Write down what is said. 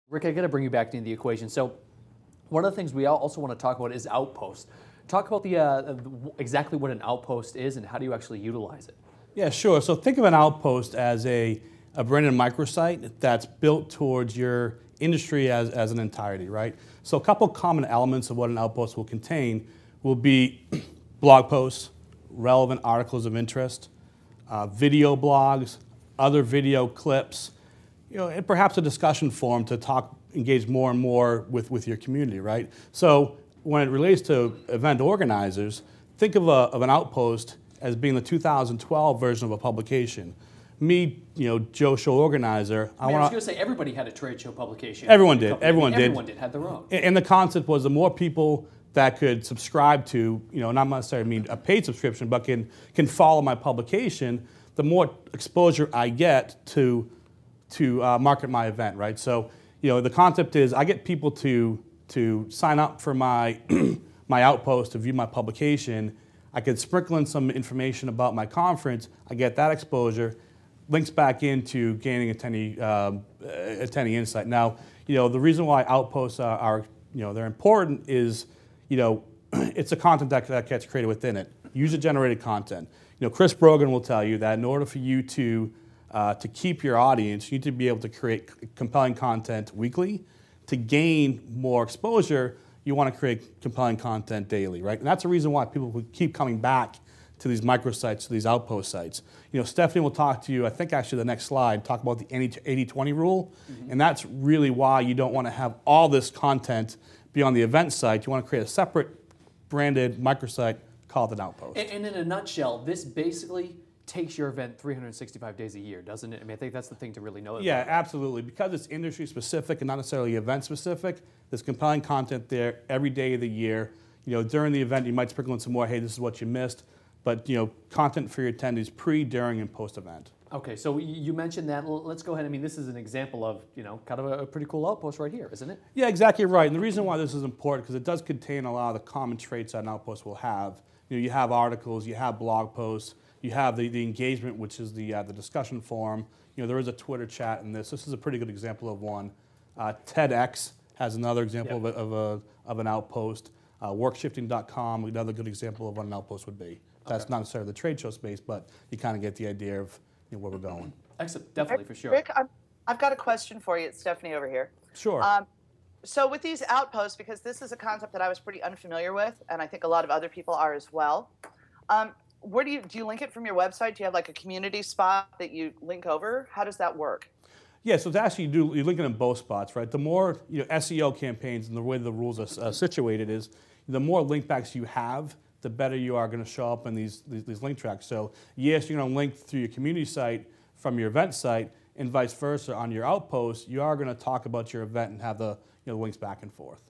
Rick, I got to bring you back into the equation. So one of the things we also want to talk about is Outposts. Talk about exactly what an Outpost is and how do you actually utilize it? Yeah, sure. So think of an Outpost as a branded microsite that's built towards your industry as an entirety, right? So a couple common elements of what an Outpost will contain will be blog posts, relevant articles of interest, video blogs, other video clips, and perhaps a discussion forum to engage more and more with your community, right? So when it relates to event organizers, think of an Outpost as being the 2012 version of a publication. Me, Joe Show organizer. I was going to say everybody had a trade show publication. Everyone did. Everyone had their own. And the concept was the more people that could subscribe to, not necessarily a paid subscription, but can follow my publication, the more exposure I get to market my event, right? So, the concept is I get people to sign up for my my Outpost to view my publication. I could sprinkle in some information about my conference. I get that exposure. Links back into gaining attendee insight. Now, the reason why Outposts are they're important is, it's the content that gets created within it. User-generated content. Chris Brogan will tell you that in order for you to keep your audience, you need to be able to create compelling content weekly. To gain more exposure, you want to create compelling content daily, right? And that's the reason why people will keep coming back to these microsites, to these Outpost sites. Stephanie will talk to you, I think actually the next slide, talk about the 80-20 rule. Mm-hmm. And that's really why you don't want to have all this content be on the event site. You want to create a separate branded microsite called an Outpost. And in a nutshell, this basically takes your event 365 days a year, doesn't it? I think that's the thing to really know about. Yeah, absolutely. Because it's industry specific and not necessarily event specific, there's compelling content there every day of the year. During the event, you might sprinkle in some more, hey, this is what you missed. But content for your attendees pre, during, and post-event. Okay, so you mentioned that. Let's go ahead. This is an example of kind of a pretty cool Outpost right here, isn't it? Yeah, exactly right. And the reason why this is important because it does contain a lot of the common traits that an Outpost will have. You have articles, you have blog posts, you have the engagement, which is the discussion forum. There is a Twitter chat in this. This is a pretty good example of one. TEDx has another example of an Outpost. Workshifting.com, another good example of what an Outpost would be. That's not necessarily the trade show space, but you kind of get the idea of where we're going. Excellent, definitely, for sure. Rick, I've got a question for you. It's Stephanie over here. Sure. So with these Outposts, because this is a concept that I was pretty unfamiliar with, and I think a lot of other people are as well, where do you link it from your website? Do you have like a community spot that you link over? How does that work? Yeah, so it's actually you link it in both spots, right? The more SEO campaigns and the way the rules are situated is, the more link backs you have, the better you are going to show up in these link tracks. So yes, you're going to link through your community site from your event site, and vice versa on your Outpost. You are going to talk about your event and have the links back and forth.